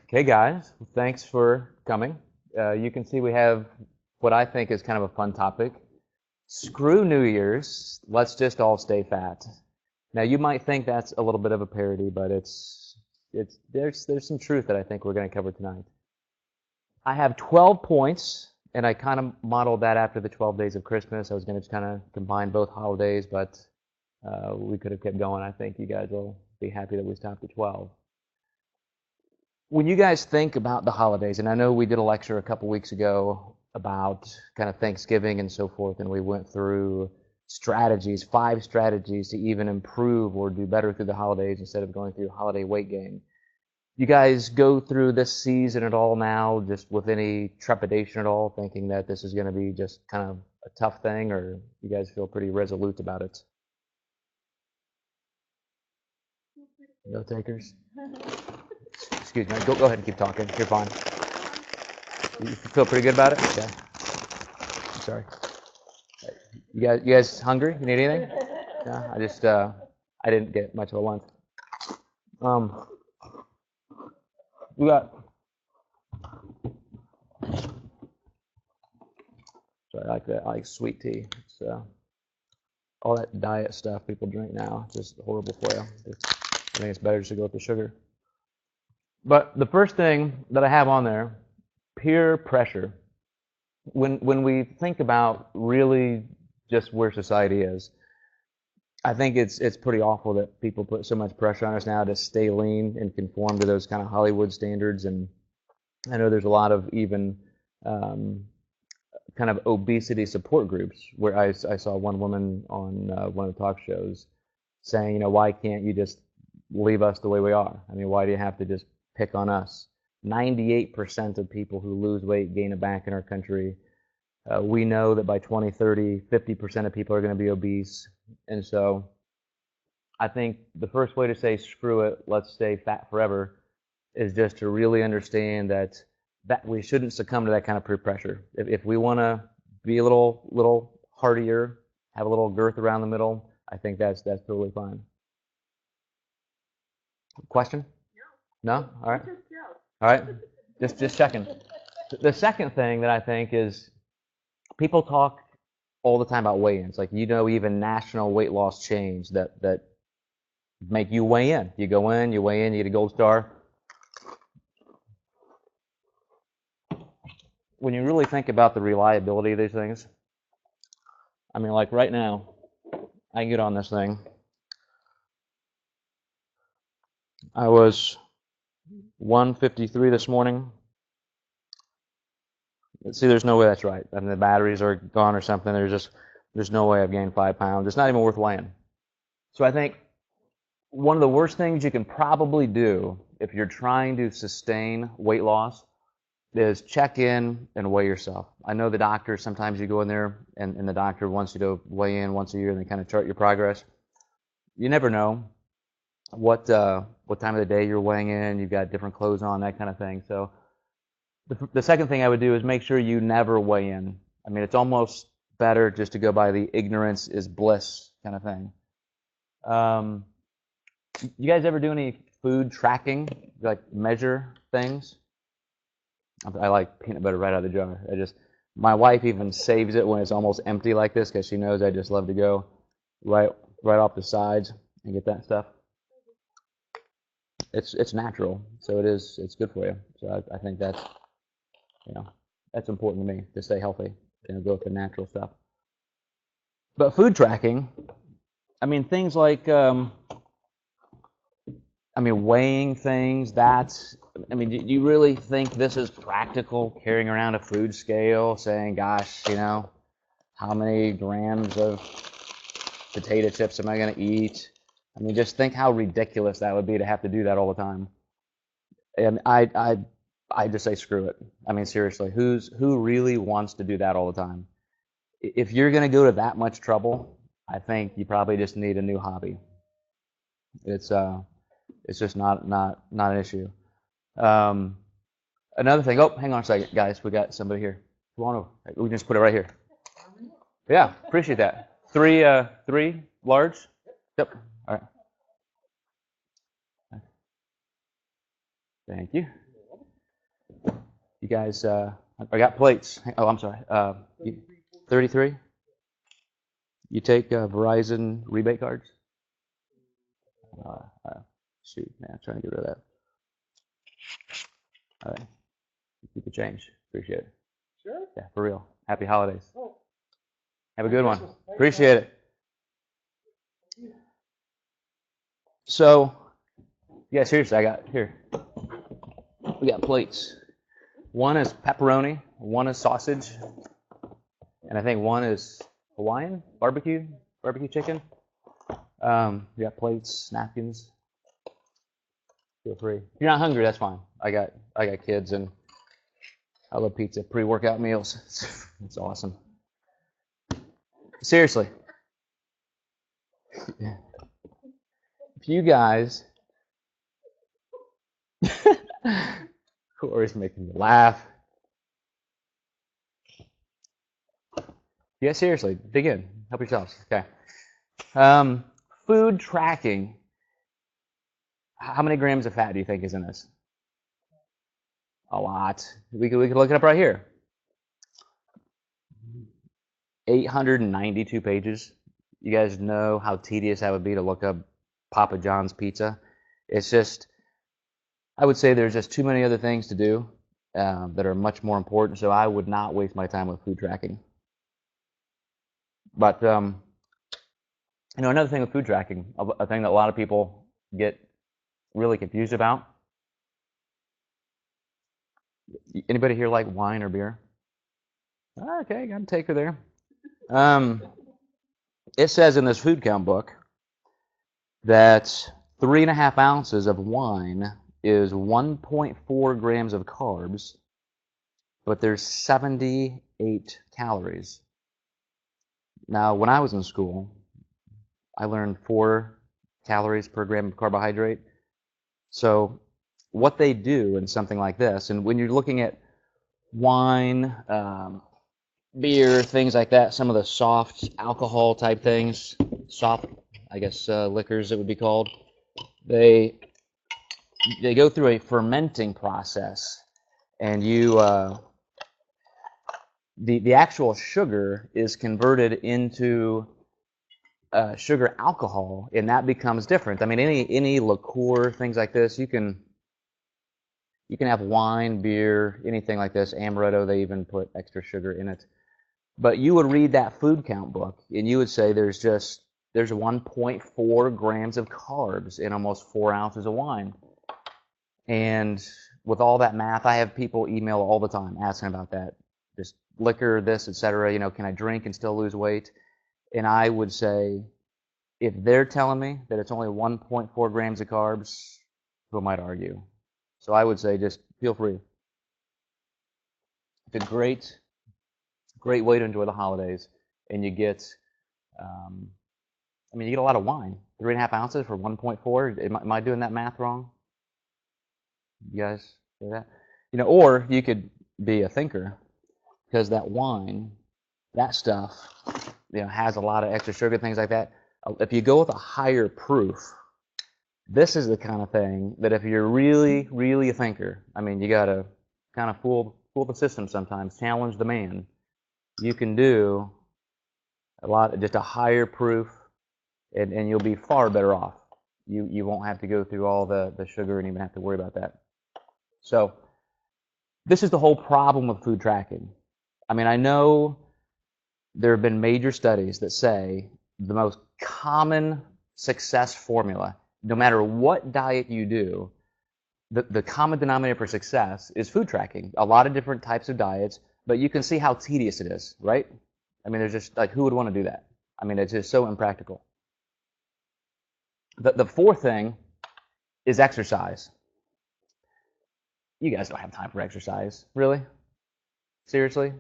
Okay, guys, thanks for coming. You can see we have what I think is kind of a fun topic. Screw New Year's, let's just all stay fat. Now, you might think that's a little bit of a parody, but there's some truth that I think we're going to cover tonight. I have 12 points, and I kind of modeled that after the 12 days of Christmas. I was going to kind of combine both holidays, but we could have kept going. I think you guys will be happy that we stopped at 12. When you guys think about the holidays, and I know we did a lecture a couple weeks ago about kind of Thanksgiving and so forth, and we went through strategies, 5 strategies to even improve or do better through the holidays instead of going through holiday weight gain. You guys go through this season at all now just with any trepidation at all, thinking that this is going to be just kind of a tough thing, or you guys feel pretty resolute about it? No takers? Excuse me. Go ahead and keep talking. You're fine. You feel pretty good about it? Okay. I'm sorry. You guys hungry? You need anything? Yeah. I didn't get much of a lunch. We got. Sorry, I like that. I like sweet tea. It's all that diet stuff people drink now. It's just horrible for you. I think it's better just to go with the sugar. But the first thing that I have on there, peer pressure. When we think about really just where society is, I think it's pretty awful that people put so much pressure on us now to stay lean and conform to those kind of Hollywood standards. And I know there's a lot of even kind of obesity support groups where I saw one woman on one of the talk shows saying, why can't you just leave us the way we are? I mean, why do you have to just pick on us? 98% of people who lose weight gain it back in our country. We know that by 2030, 50% of people are going to be obese. And so I think the first way to say screw it, let's stay fat forever, is just to really understand that we shouldn't succumb to that kind of peer pressure. If we want to be a little heartier, have a little girth around the middle, I think that's totally fine. Question? No? All right. All right. Just checking. The second thing that I think is people talk all the time about weigh-ins. Like, even national weight loss chains that make you weigh in. You go in, you weigh in, you get a gold star. When you really think about the reliability of these things, I mean, like right now, I can get on this thing. I was 153 this morning. See, there's no way that's right. I mean, the batteries are gone or something. There's no way I've gained 5 pounds. It's not even worth weighing. So I think one of the worst things you can probably do if you're trying to sustain weight loss is check in and weigh yourself. I know the doctor, sometimes you go in there and the doctor wants you to weigh in once a year and they kind of chart your progress. You never know what time of the day you're weighing in. You've got different clothes on, that kind of thing. So the second thing I would do is make sure you never weigh in. I mean, it's almost better just to go by the ignorance is bliss kind of thing. You guys ever do any food tracking, like measure things? I like peanut butter right out of the jar. My wife even saves it when it's almost empty like this because she knows I just love to go right off the sides and get that stuff. It's natural, so it's good for you. So I think that's important to me to stay healthy. Go with the natural stuff. But food tracking, I mean, things like weighing things. Do you really think this is practical, carrying around a food scale, saying, gosh, how many grams of potato chips am I going to eat? I mean, just think how ridiculous that would be to have to do that all the time. And I just say screw it. I mean, seriously, who really wants to do that all the time? If you're going to go to that much trouble, I think you probably just need a new hobby. It's just not an issue. Another thing. Oh, hang on a second, guys. We got somebody here. Come on over. We can just put it right here. Yeah, appreciate that. Three large. Yep. All right. Thank you. You guys, I got plates. Oh, I'm sorry. 33? You take Verizon rebate cards? Shoot, man, I'm trying to get rid of that. All right. Keep the change. Appreciate it. Sure. Yeah, for real. Happy holidays. Oh. Have a good one. Appreciate it. So, yeah, seriously, I got here. We got plates. One is pepperoni, one is sausage, and I think one is Hawaiian barbecue chicken. We got plates, napkins. Feel free. If you're not hungry, that's fine. I got kids and I love pizza. Pre-workout meals. It's awesome. Seriously. If you guys Corey's making me laugh. Yeah, seriously, dig in. Help yourselves. Okay. Food tracking. How many grams of fat do you think is in this? A lot. We could look it up right here. 892 pages. You guys know how tedious that would be to look up Papa John's pizza. It's just, I would say there's just too many other things to do that are much more important, so I would not waste my time with food tracking. But, another thing with food tracking, a thing that a lot of people get really confused about. Anybody here like wine or beer? Okay, got a taker there. It says in this food count book that 3.5 ounces of wine is 1.4 grams of carbs, but there's 78 calories. Now, when I was in school, I learned 4 calories per gram of carbohydrate. So what they do in something like this, and when you're looking at wine, beer, things like that, some of the soft alcohol type things, soft, I guess, liquors it would be called, they go through a fermenting process, and the actual sugar is converted into sugar alcohol, and that becomes different. I mean, any liqueur, things like this, you can have wine, beer, anything like this. Amaretto, they even put extra sugar in it. But you would read that food count book, and you would say there's 1.4 grams of carbs in almost 4 ounces of wine. And with all that math, I have people email all the time asking about that. Just liquor, this, etc. Can I drink and still lose weight? And I would say, if they're telling me that it's only 1.4 grams of carbs, who might argue? So I would say just feel free. It's a great way to enjoy the holidays, and you get, you get a lot of wine. 3.5 ounces for 1.4. Am I doing that math wrong? You guys hear that? Or you could be a thinker, because that wine, that stuff, has a lot of extra sugar, things like that. If you go with a higher proof, this is the kind of thing that if you're really, really a thinker, you got to kind of fool the system sometimes, challenge the man. You can do just a higher proof, and you'll be far better off. You won't have to go through all the sugar and even have to worry about that. So this is the whole problem with food tracking. I know there have been major studies that say the most common success formula, no matter what diet you do, the common denominator for success is food tracking. A lot of different types of diets, but you can see how tedious it is, right? There's just who would want to do that? It's just so impractical. The fourth thing is exercise. You guys don't have time for exercise, really? Seriously?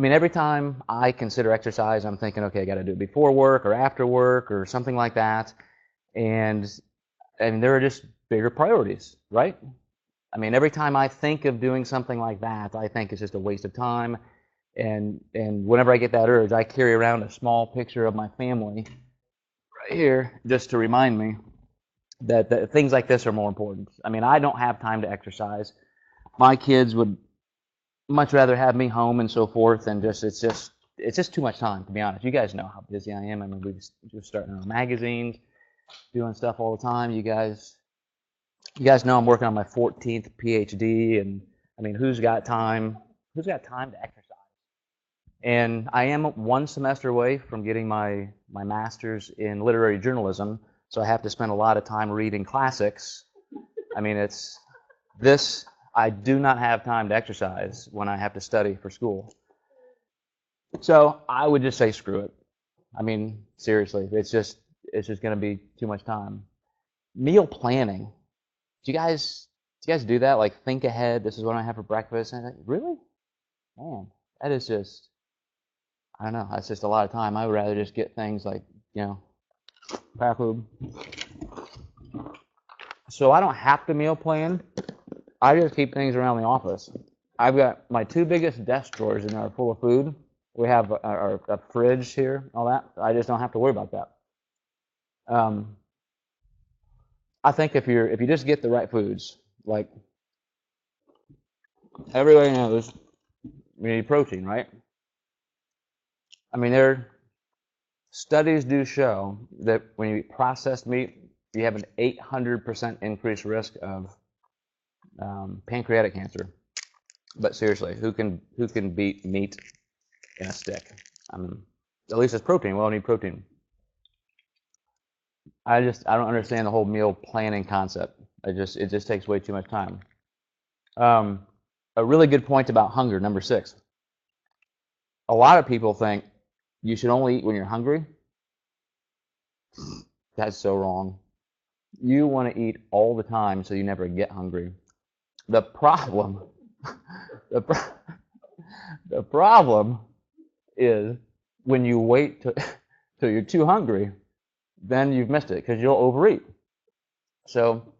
Every time I consider exercise, I'm thinking, okay, I got to do it before work or after work or something like that. And there are just bigger priorities, right? Every time I think of doing something like that, I think it's just a waste of time. And whenever I get that urge, I carry around a small picture of my family right here just to remind me. that things like this are more important. I mean, I don't have time to exercise. My kids would much rather have me home and so forth, and it's just too much time, to be honest. You guys know how busy I am. I mean, we're starting our magazines, doing stuff all the time. You guys know I'm working on my 14th PhD, and I mean, who's got time? Who's got time to exercise? And I am one semester away from getting my master's in literary journalism, so I have to spend a lot of time reading classics. I mean, it's this. I do not have time to exercise when I have to study for school. So I would just say screw it. I mean, seriously, it's just going to be too much time. Meal planning. Do you guys do that? Like, think ahead. This is what I have for breakfast. And really, man, that is just, I don't know. That's just a lot of time. I would rather just get things like, pack food. So I don't have to meal plan. I just keep things around the office. I've got my 2 biggest desk drawers in there are full of food. We have a fridge here, all that. I just don't have to worry about that. I think if you just get the right foods, like everybody knows, you need protein, right? I mean, studies do show that when you eat processed meat, you have an 800% increased risk of pancreatic cancer. But seriously, who can beat meat in a stick? At least it's protein. We all need protein. I don't understand the whole meal planning concept. It just takes way too much time. A really good point about hunger, number 6. A lot of people think you should only eat when you're hungry. That's so wrong. You want to eat all the time so you never get hungry. The problem the problem is when you wait till you're too hungry, then you've missed it because you'll overeat. So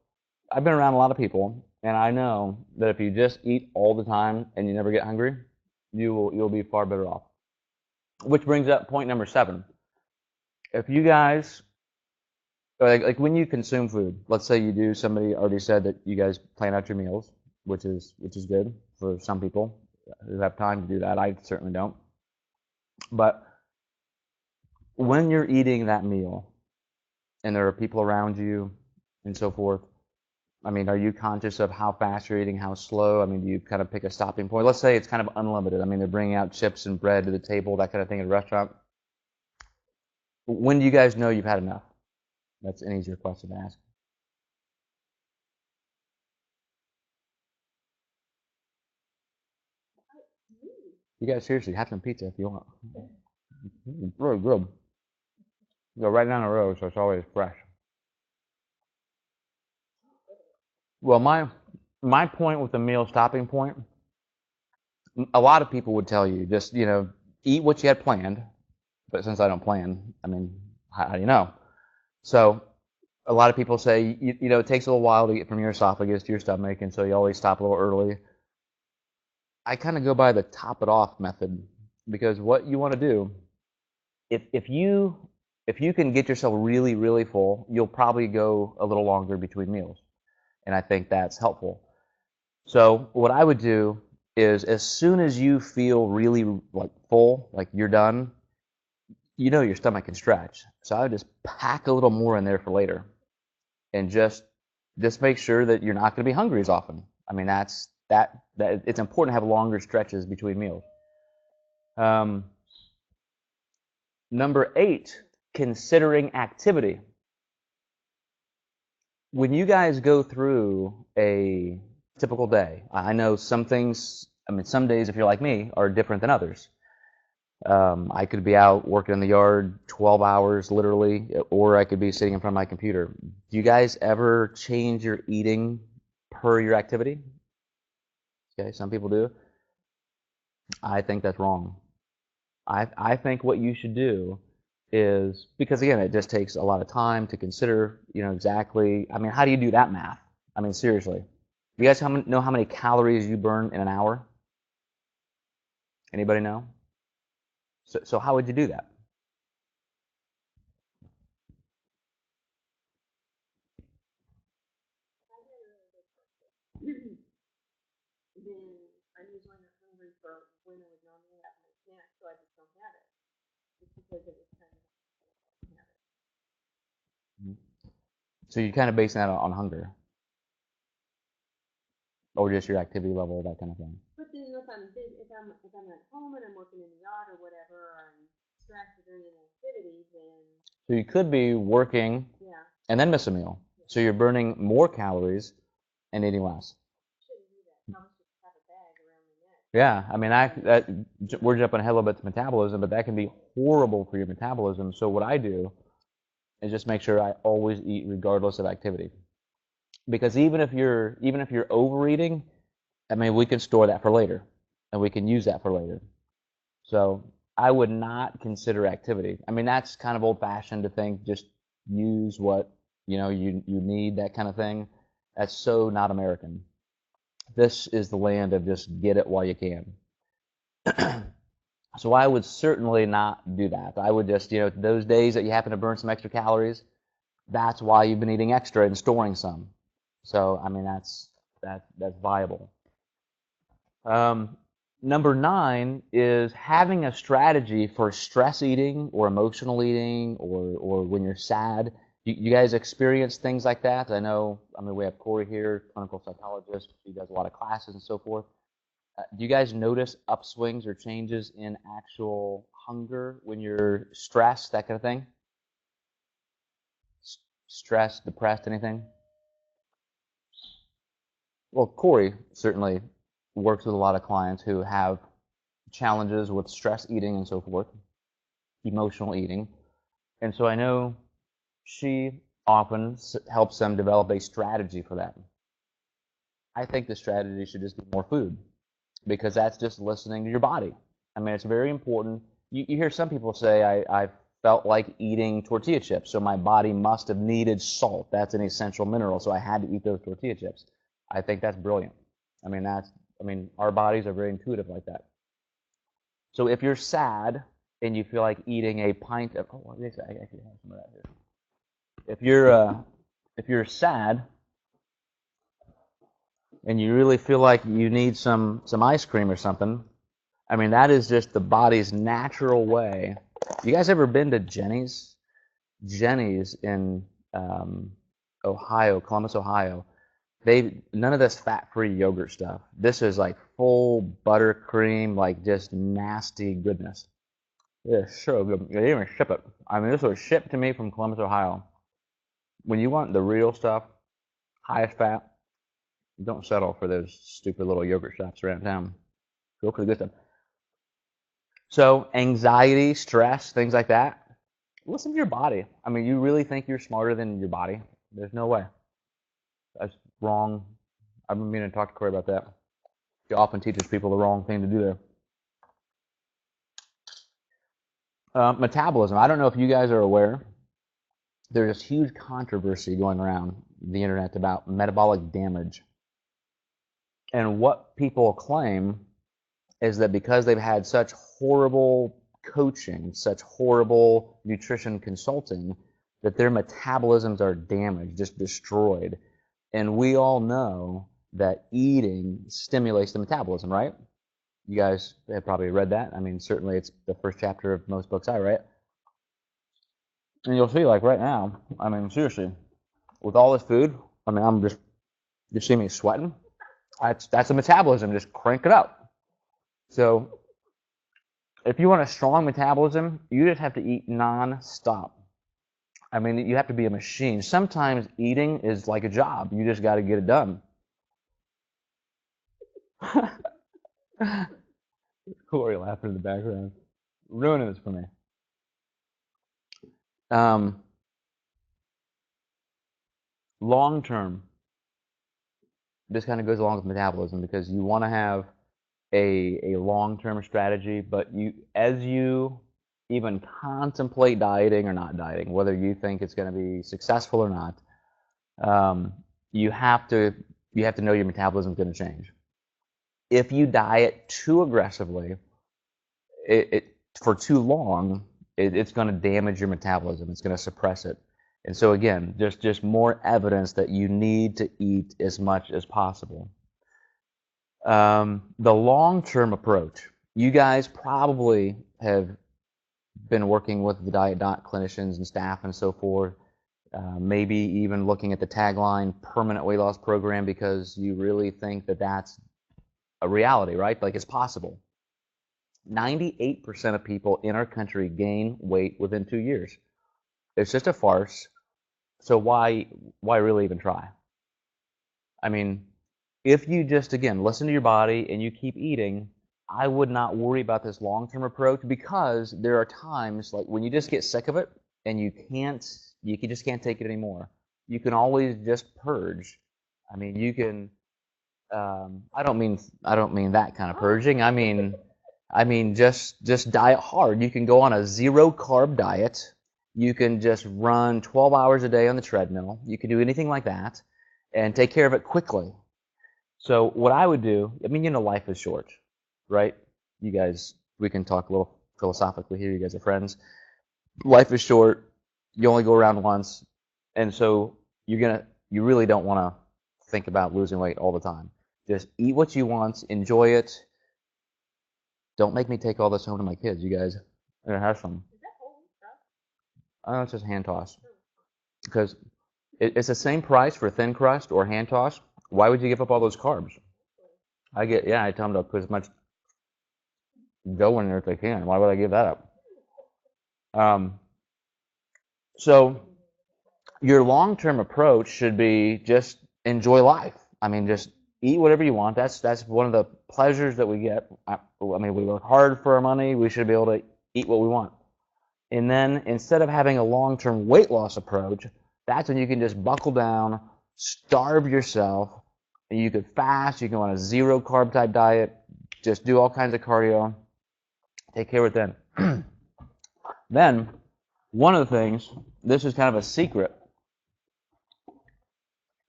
I've been around a lot of people, and I know that if you just eat all the time and you never get hungry, you'll be far better off. Which brings up point number 7. If you guys like when you consume food, let's say somebody already said that you guys plan out your meals, which is good for some people who have time to do that. I certainly don't. But when you're eating that meal and there are people around you and so forth, I mean, are you conscious of how fast you're eating, how slow? I mean, do you kind of pick a stopping point? Let's say it's kind of unlimited. I mean, they're bringing out chips and bread to the table, that kind of thing at a restaurant. When do you guys know you've had enough? That's an easier question to ask. You guys seriously have some pizza if you want. It's really good. Go right down the road, so it's always fresh. Well, my point with the meal stopping point, a lot of people would tell you just eat what you had planned. But since I don't plan, I mean, how do you know? So a lot of people say it takes a little while to get from your esophagus to your stomach, and so you always stop a little early. I kind of go by the top it off method because what you want to do, if you can get yourself really, really full, you'll probably go a little longer between meals. And I think that's helpful. So what I would do is as soon as you feel really like full, like you're done, your stomach can stretch. So I would just pack a little more in there for later. And just make sure that you're not going to be hungry as often. I mean, that it's important to have longer stretches between meals. Number 8, considering activity. When you guys go through a typical day, I know some things, I mean, some days, if you're like me, are different than others. I could be out working in the yard 12 hours, literally, or I could be sitting in front of my computer. Do you guys ever change your eating per your activity? Okay, some people do. I think that's wrong. I think what you should do is, because again, it just takes a lot of time to consider, exactly. I mean, how do you do that math? I mean, seriously. You guys know how many calories you burn in an hour? Anybody know? So how would you do that? then I'm usually not hungry for when I would normally have my snack, so I just don't have it. Just because it was kind of have it. So you're kind of basing that on hunger, or just your activity level, that kind of thing. But then if I'm at home and I'm working in the yard or whatever, or I'm stressed or doing an activity, then So you could be working yeah, and then miss a meal. So you're burning more calories and eating less. shouldn't do that. Probably should have a bag around my neck. Yeah, I mean, we're jumping ahead a little bit to metabolism, but that can be horrible for your metabolism. So what I do is just make sure I always eat regardless of activity. Because even if you're overeating, I mean, we can store that for later, and we can use that for later. So I would not consider activity. I mean, that's kind of old-fashioned to think just use what you need, that kind of thing. That's so not American. This is the land of just get it while you can. So I would certainly not do that. I would just, those days that you happen to burn some extra calories, that's why you've been eating extra and storing some. So I mean, that's viable. Number 9 is having a strategy for stress eating or emotional eating or when you're sad. You guys experience things like that? I mean, we have Corey here, clinical psychologist. He does a lot of classes and so forth. Do you guys notice upswings or changes in actual hunger when you're stressed, that kind of thing? Stressed, depressed, anything? Well, Corey certainly works with a lot of clients who have challenges with stress eating and so forth, emotional eating. And so I know she often helps them develop a strategy for that. I think the strategy should just be more food because that's just listening to your body. I mean, it's very important. You hear some people say, I felt like eating tortilla chips, so my body must have needed salt. That's an essential mineral, so I had to eat those tortilla chips. I think that's brilliant. I mean, our bodies are very intuitive like that. So if you're sad and you feel like eating a pint of, oh, I actually have some of that here. If you're sad and you really feel like you need some ice cream or something, I mean, that is just the body's natural way. You guys ever been to Jenny's? Jenny's in Ohio, Columbus, Ohio. None of this fat-free yogurt stuff. This is like full buttercream, like just nasty goodness. It's so good. They didn't even ship it. I mean, this was shipped to me from Columbus, Ohio. When you want the real stuff, highest fat, don't settle for those stupid little yogurt shops around town. Go for the good stuff. So anxiety, stress, things like that, listen to your body. I mean, you really think you're smarter than your body? There's no way. That's wrong. I've been meaning to talk to Corey about that. He often teaches people the wrong thing to do there. Metabolism. I don't know if you guys are aware. There's this huge controversy going around the internet about metabolic damage. And what people claim is that because they've had such horrible coaching, such horrible nutrition consulting, that their metabolisms are damaged, just destroyed. And we all know that eating stimulates the metabolism, right? You guys have probably read that. I mean, certainly it's the first chapter of most books I write. And you'll see, like right now, I mean, seriously, with all this food, I mean, you see me sweating? That's the metabolism, just crank it up. So if you want a strong metabolism, you just have to eat non-stop. I mean, you have to be a machine. Sometimes eating is like a job. You just got to get it done. Corey laughing in the background. Ruining this for me. Long term, this kind of goes along with metabolism because you want to have a long-term strategy, but as you even contemplate dieting or not dieting, whether you think it's going to be successful or not, you have to know your metabolism is going to change. If you diet too aggressively, for too long, it's going to damage your metabolism. It's going to suppress it. And so again, there's just more evidence that you need to eat as much as possible. The long-term approach. You guys probably have been working with the Diet Doc clinicians and staff and so forth, maybe even looking at the tagline permanent weight loss program because you really think that that's a reality, right? Like it's possible. 98% of people in our country gain weight within 2 years. It's just a farce. So why really even try? I mean, if you just, again, listen to your body and you keep eating, I would not worry about this long-term approach because there are times like when you just get sick of it and you just can't take it anymore. You can always just purge. I mean, you can. I don't mean that kind of purging. I mean just diet hard. You can go on a zero carb diet. You can just run 12 hours a day on the treadmill. You can do anything like that and take care of it quickly. So what I would do, I mean, life is short, right? You guys, we can talk a little philosophically here. You guys are friends. Life is short. You only go around once. And so you really don't want to think about losing weight all the time. Just eat what you want, enjoy it. Don't make me take all this home to my kids, you guys. I'm gonna have some. Is that holy stuff? I know it's just hand toss. Because it's the same price for thin crust or hand toss. Why would you give up all those carbs? I tell them to put as much dough in there as they can. Why would I give that up? So your long-term approach should be just enjoy life. I mean, just eat whatever you want. That's one of the pleasures that we get. I mean, we work hard for our money. We should be able to eat what we want. And then instead of having a long-term weight loss approach, that's when you can just buckle down, starve yourself, and you could fast. You can go on a zero carb type diet, just do all kinds of cardio. Take care of it then. Then, one of the things, this is kind of a secret.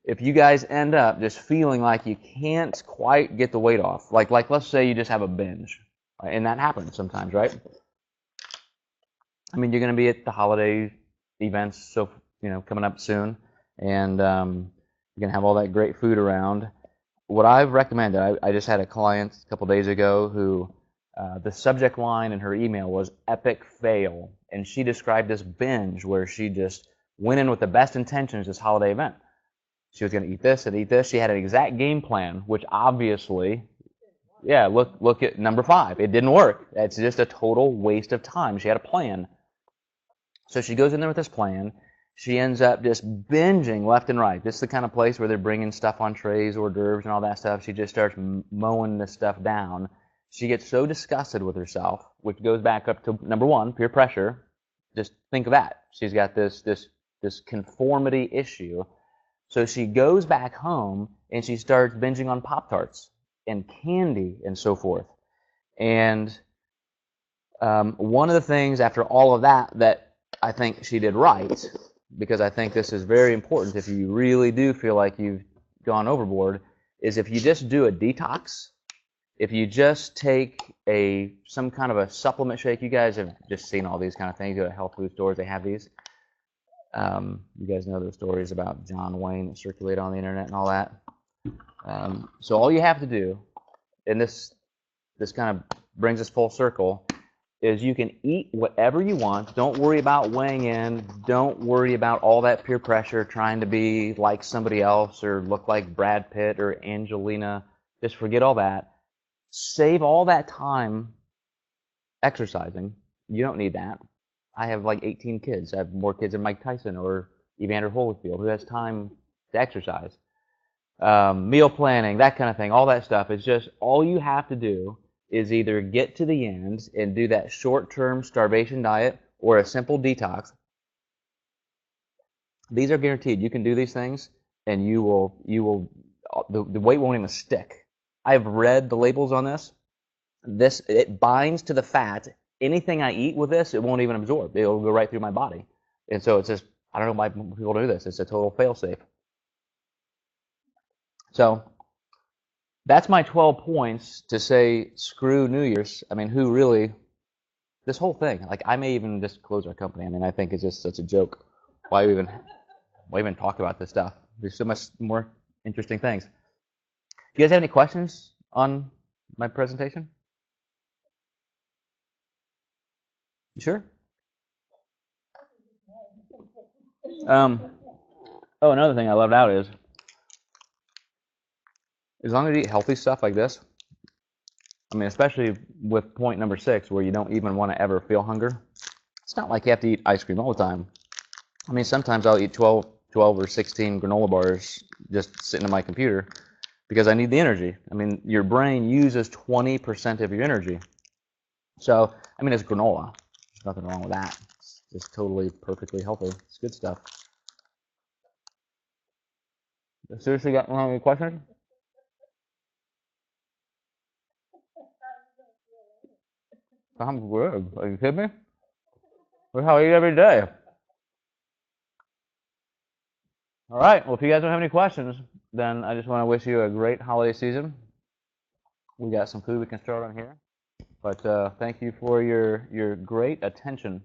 If you guys end up just feeling like you can't quite get the weight off, like let's say you just have a binge, right? And that happens sometimes, right? I mean, you're going to be at the holiday events, so coming up soon, and you're going to have all that great food around. What I've recommended, I just had a client a couple days ago who the subject line in her email was epic fail, and she described this binge where she just went in with the best intentions this holiday event. She was going to eat this and eat this. She had an exact game plan, which obviously, look at number 5. It didn't work. It's just a total waste of time. She had a plan. So she goes in there with this plan. She ends up just binging left and right. This is the kind of place where they're bringing stuff on trays, hors d'oeuvres, and all that stuff. She just starts mowing this stuff down. She gets so disgusted with herself, which goes back up to number 1, peer pressure. Just think of that. She's got this conformity issue. So she goes back home and she starts binging on Pop-Tarts and candy and so forth. And one of the things after all of that I think she did right, because I think this is very important if you really do feel like you've gone overboard, is if you just do a detox, if you just take some kind of a supplement shake. You guys have just seen all these kind of things. You go to health food stores, they have these. You guys know those stories about John Wayne that circulate on the internet and all that. So all you have to do, and this kind of brings us full circle, is you can eat whatever you want. Don't worry about weighing in. Don't worry about all that peer pressure, trying to be like somebody else or look like Brad Pitt or Angelina. Just forget all that. Save all that time exercising. You don't need that. I have like 18 kids. I have more kids than Mike Tyson or Evander Holyfield, who has time to exercise. Meal planning, that kind of thing, all that stuff. It's just all you have to do is either get to the end and do that short-term starvation diet or a simple detox. These are guaranteed. You can do these things, and the weight won't even stick. I've read the labels on this. It binds to the fat. Anything I eat with this, it won't even absorb. It'll go right through my body. And so it's just, I don't know why people do this. It's a total fail-safe. So that's my 12 points to say screw New Year's. I mean, who really, this whole thing, like I may even just close our company. I mean, I think it's just such a joke. why even talk about this stuff? There's so much more interesting things. Do you guys have any questions on my presentation? You sure? Oh, another thing I left out is, as long as you eat healthy stuff like this, I mean, especially with point number 6, where you don't even want to ever feel hunger, it's not like you have to eat ice cream all the time. I mean, sometimes I'll eat 12 or 16 granola bars just sitting on my computer because I need the energy. I mean, your brain uses 20% of your energy. So, I mean, it's granola. There's nothing wrong with that. It's just totally perfectly healthy. It's good stuff. Seriously, got any questions? I'm good. Are you kidding me? That's how I eat every day. All right. Well, if you guys don't have any questions, then I just want to wish you a great holiday season. We got some food we can start on here. But thank you for your great attention